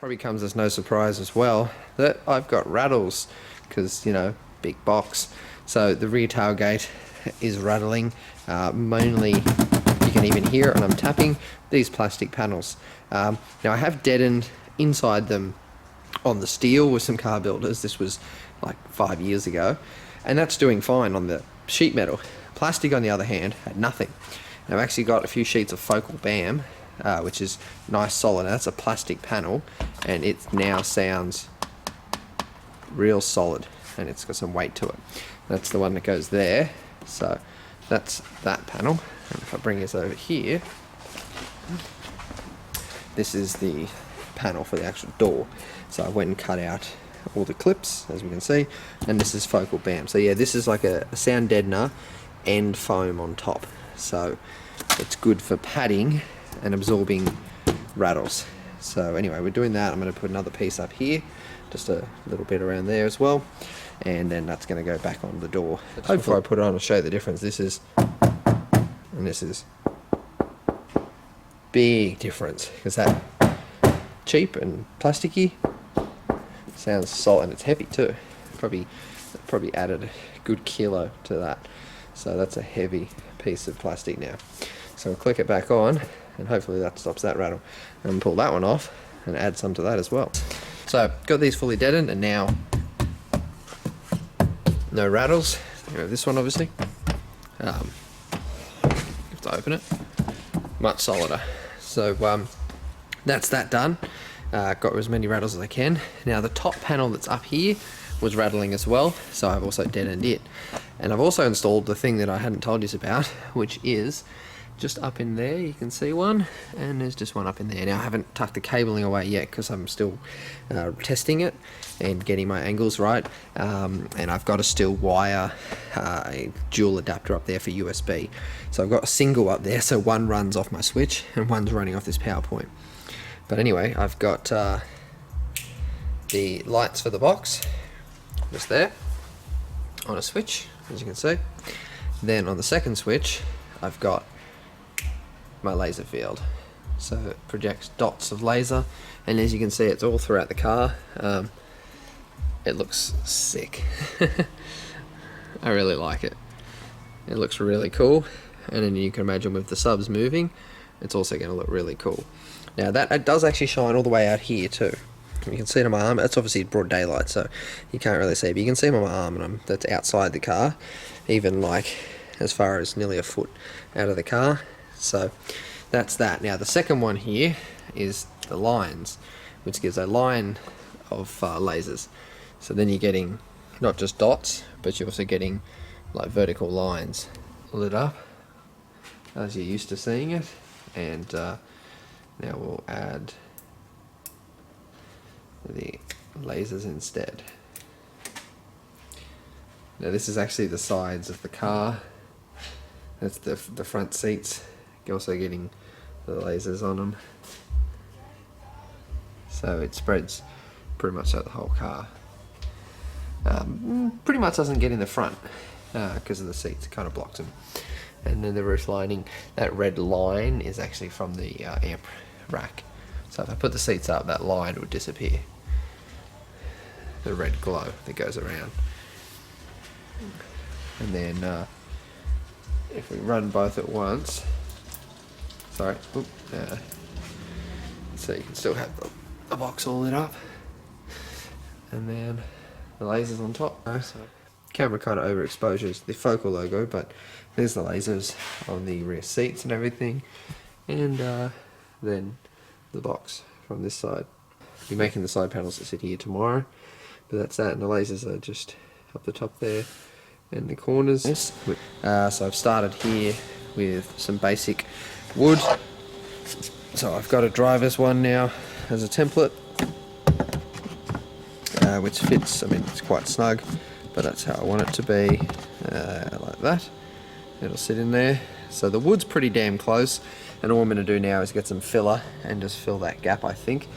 Probably comes as no surprise as well that I've got rattles because, you know, big box. So the rear tailgate is rattling. Mainly, you can even hear it when I'm tapping these plastic panels. Now I have deadened inside them on the steel with some car builders. This was like 5 years ago, and that's doing fine on the sheet metal. Plastic, on the other hand, had nothing. And I've actually got a few sheets of Focal BAM, which is nice solid. That's a plastic panel, and it now sounds real solid, and it's got some weight to it. That's the one that goes there. So that's that panel. And if I bring this over here, this is the panel for the actual door. So I went and cut out all the clips, as we can see, and this is Focal BAM. So yeah, this is like a sound deadener and foam on top. So it's good for padding and absorbing rattles. So anyway, we're doing that. I'm going to put another piece up here, just a little bit around there as well, and then that's going to go back on the door. Before I put it on, I'll show you the difference. This is, and this is big difference, because that cheap and plasticky sounds solid, and it's heavy too. Probably added a good kilo to that. So that's a heavy piece of plastic now. So we'll click it back on, and hopefully that stops that rattle. And pull that one off and add some to that as well. So got these fully deadened, and now no rattles. You have this one obviously. You have to open it. Much solider. So that's that done. Got as many rattles as I can. Now the top panel that's up here was rattling as well, so I've also deadened it. And I've also installed the thing that I hadn't told you about, which is just up in there. You can see one, and there's just one up in there. Now I haven't tucked the cabling away yet because I'm still testing it and getting my angles right. And I've got to still wire a dual adapter up there for USB. So I've got a single up there, so one runs off my switch and one's running off this PowerPoint. But anyway, I've got the lights for the box just there on a switch, as you can see. Then on the second switch, I've got my laser field. So it projects dots of laser, and as you can see, it's all throughout the car. It looks sick. I really like it. It looks really cool, and then you can imagine with the subs moving, it's also going to look really cool. Now that it does actually shine all the way out here too. You can see it on my arm. It's obviously broad daylight, so you can't really see, but you can see it on my arm, and that's outside the car, even like as far as nearly a foot out of the car. So that's that. Now the second one here is the lines, which gives a line of lasers. So then you're getting not just dots, but you're also getting like vertical lines lit up as you're used to seeing it. And now we'll add the lasers instead. Now this is actually the sides of the car. That's the front seats. You're also getting the lasers on them. So it spreads pretty much out the whole car. Pretty much doesn't get in the front because of the seats. It kind of blocks them. And then the roof lining, that red line is actually from the amp rack. So if I put the seats up, that line would disappear. The red glow that goes around. And then if we run both at once, sorry, so you can still have the box all lit up, and then the lasers on top. So camera kind of overexposures the Focal logo, but there's the lasers on the rear seats and everything, and then the box from this side. I'll be making the side panels that sit here tomorrow, but that's that, and the lasers are just up the top there and the corners. So I've started here with some basic wood. So I've got a driver's one now as a template, which fits, I mean, it's quite snug, but that's how I want it to be, like that. It'll sit in there. So the wood's pretty damn close, and all I'm going to do now is get some filler and just fill that gap, I think.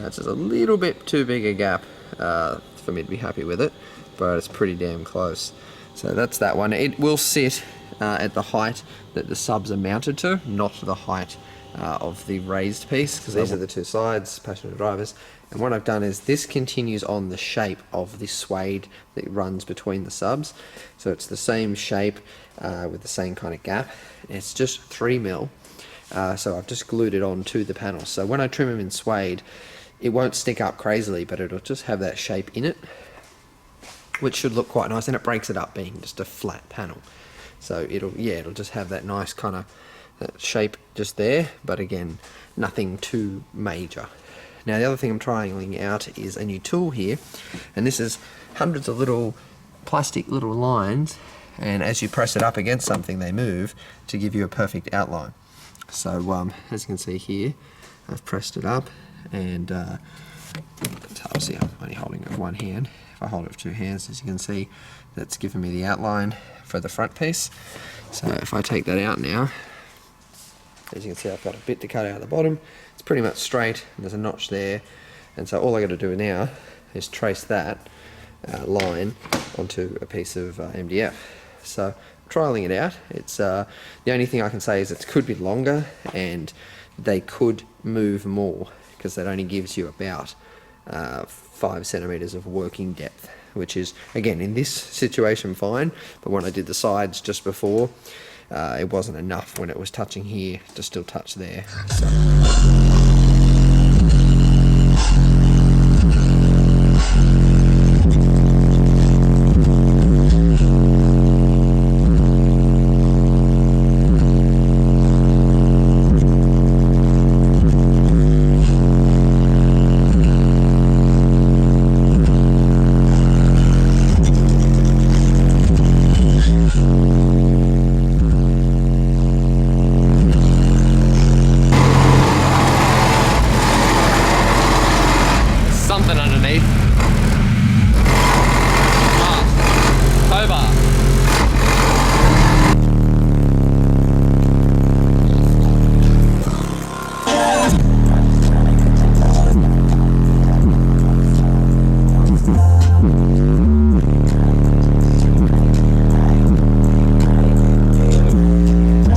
It's just a little bit too big a gap for me to be happy with it, but it's pretty damn close. So that's that one. It will sit at the height that the subs are mounted to, not the height of the raised piece, because these are the two sides, passenger drivers. And what I've done is this continues on the shape of the suede that runs between the subs. So it's the same shape with the same kind of gap. It's just 3mm. So I've just glued it onto the panel. So when I trim them in suede, it won't stick up crazily, but it'll just have that shape in it, which should look quite nice, and it breaks it up being just a flat panel. So it'll just have that nice kind of shape just there, but again, nothing too major. Now the other thing I'm trying out is a new tool here, and this is hundreds of little plastic little lines, and as you press it up against something they move to give you a perfect outline. So as you can see here, I've pressed it up, and obviously I'm only holding it with one hand. If I hold it with two hands, as you can see, that's given me the outline for the front piece. So if I take that out now, as you can see, I've got a bit to cut out at the bottom. It's pretty much straight, and there's a notch there, and so all I got to do now is trace that line onto a piece of MDF. So trialing it out. It's the only thing I can say is it could be longer, and they could move more, because that only gives you about 5 centimeters of working depth, which is, again, in this situation fine, but when I did the sides just before, it wasn't enough when it was touching here to still touch there. So. Something underneath. Tow bar.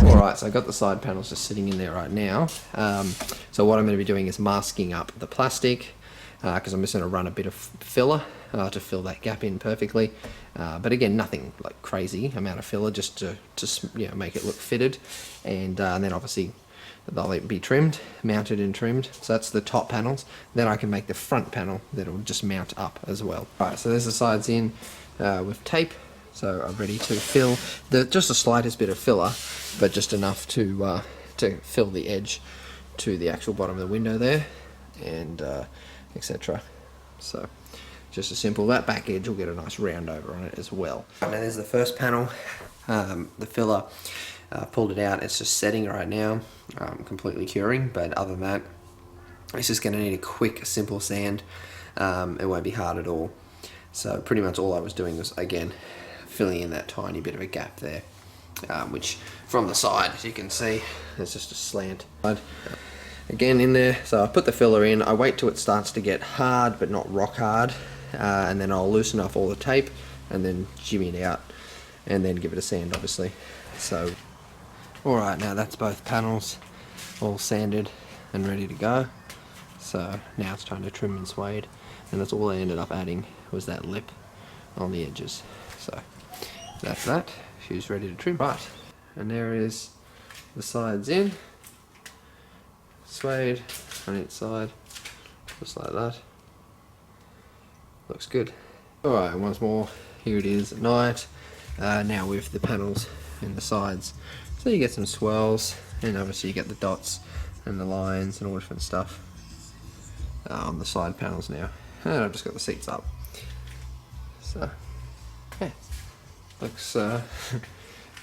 Alright, so I got the side panels just sitting in there right now. So what I'm going to be doing is masking up the plastic, because I'm just going to run a bit of filler to fill that gap in perfectly, but again, nothing like crazy amount of filler, just to make it look fitted, and then obviously they'll be trimmed, mounted and trimmed. So that's the top panels. Then I can make the front panel that'll just mount up as well. Alright, so there's the sides in with tape, so I'm ready to fill just the slightest bit of filler, but just enough to fill the edge to the actual bottom of the window there, and etc. So just as simple. That back edge will get a nice round over on it as well. Now there's the first panel, the filler, pulled it out. It's just setting right now, completely curing, but other than that, it's just going to need a quick, simple sand. It won't be hard at all. So pretty much all I was doing was, again, filling in that tiny bit of a gap there, which from the side, as you can see, there's just a slant. Again in there, so I put the filler in, I wait till it starts to get hard but not rock hard, and then I'll loosen off all the tape and then jimmy it out and then give it a sand, obviously. So alright, now that's both panels all sanded and ready to go. So now it's time to trim and suede, and that's all I ended up adding was that lip on the edges. So that's that, she's ready to trim. Right, and there is the sides in. Suede on each side, just like that. Looks good. Alright, once more, here it is at night, now with the panels and the sides. So you get some swirls, and obviously you get the dots and the lines and all different stuff on the side panels now. And I've just got the seats up. So, yeah, looks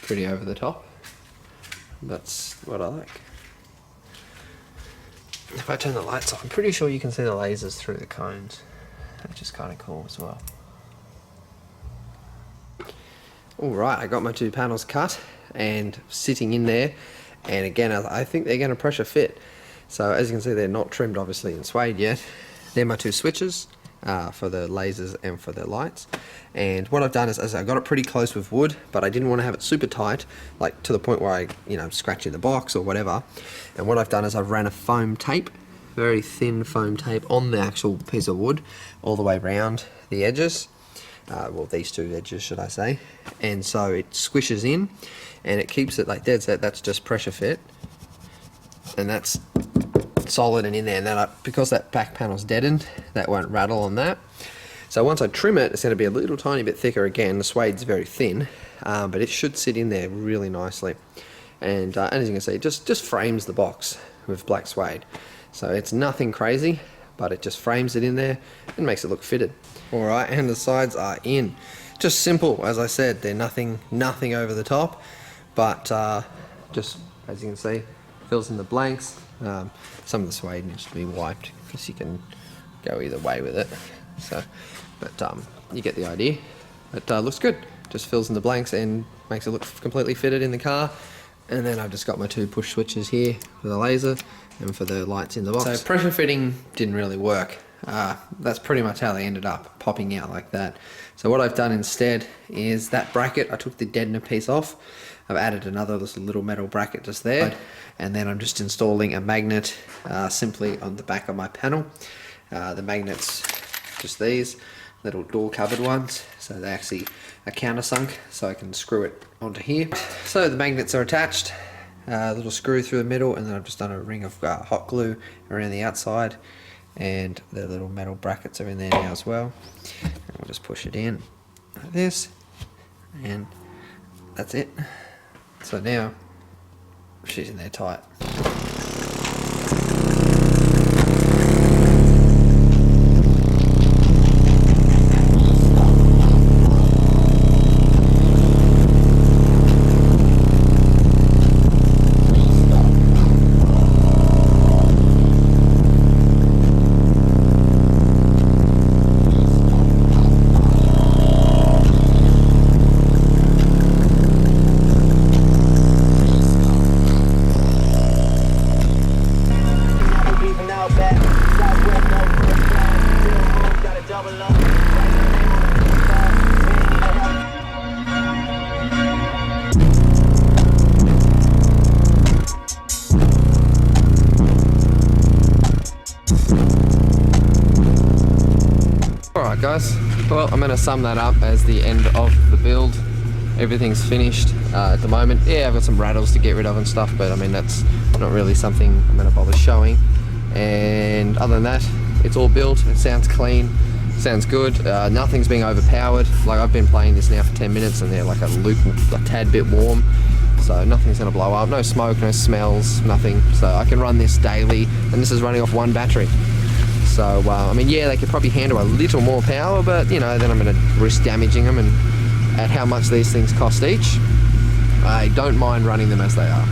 pretty over the top. That's what I like. If I turn the lights on, I'm pretty sure you can see the lasers through the cones, which is kind of cool as well. Alright, I got my two panels cut and sitting in there, and again I think they're going to pressure fit. So as you can see, they're not trimmed obviously in suede yet. They're my two switches. for the lasers and for the lights. And what I've done is I got it pretty close with wood, but I didn't want to have it super tight, like to the point where I, you know, scratch in the box or whatever. And what I've done is I've ran a foam tape, very thin foam tape, on the actual piece of wood all the way around the edges. Well, these two edges, should I say. And so it squishes in and it keeps it like dead set. That's just pressure fit. And that's solid and in there. And then because that back panel's deadened, that won't rattle on that. So once I trim it, it's going to be a little tiny bit thicker again. The suede's very thin, but it should sit in there really nicely. And as you can see, it just frames the box with black suede. So it's nothing crazy, but it just frames it in there and makes it look fitted. Alright, and the sides are in. Just simple, as I said, they're nothing over the top, but just, as you can see, fills in the blanks. Some of the suede needs to be wiped because you can go either way with it. So, but you get the idea. It looks good. Just fills in the blanks and makes it look completely fitted in the car. And then I've just got my two push switches here for the laser and for the lights in the box. So pressure fitting didn't really work. That's pretty much how they ended up popping out like that. So what I've done instead is that bracket, I took the deadener piece off. I've added another little metal bracket just there. And then I'm just installing a magnet simply on the back of my panel. The magnets, just these little door covered ones, so they actually are countersunk, so I can screw it onto here. So the magnets are attached, a little screw through the middle, and then I've just done a ring of hot glue around the outside, and the little metal brackets are in there now as well. And we'll just push it in like this, and that's it. So now she's in there tight. Alright guys, well I'm going to sum that up as the end of the build. Everything's finished at the moment. Yeah, I've got some rattles to get rid of and stuff, but I mean that's not really something I'm going to bother showing. And other than that, it's all built, it sounds clean, sounds good, nothing's being overpowered. Like I've been playing this now for 10 minutes and they're like a tad bit warm. So nothing's going to blow up, no smoke, no smells, nothing. So I can run this daily, and this is running off one battery. So, I mean, yeah, they could probably handle a little more power, but, you know, then I'm going to risk damaging them, and at how much these things cost each, I don't mind running them as they are.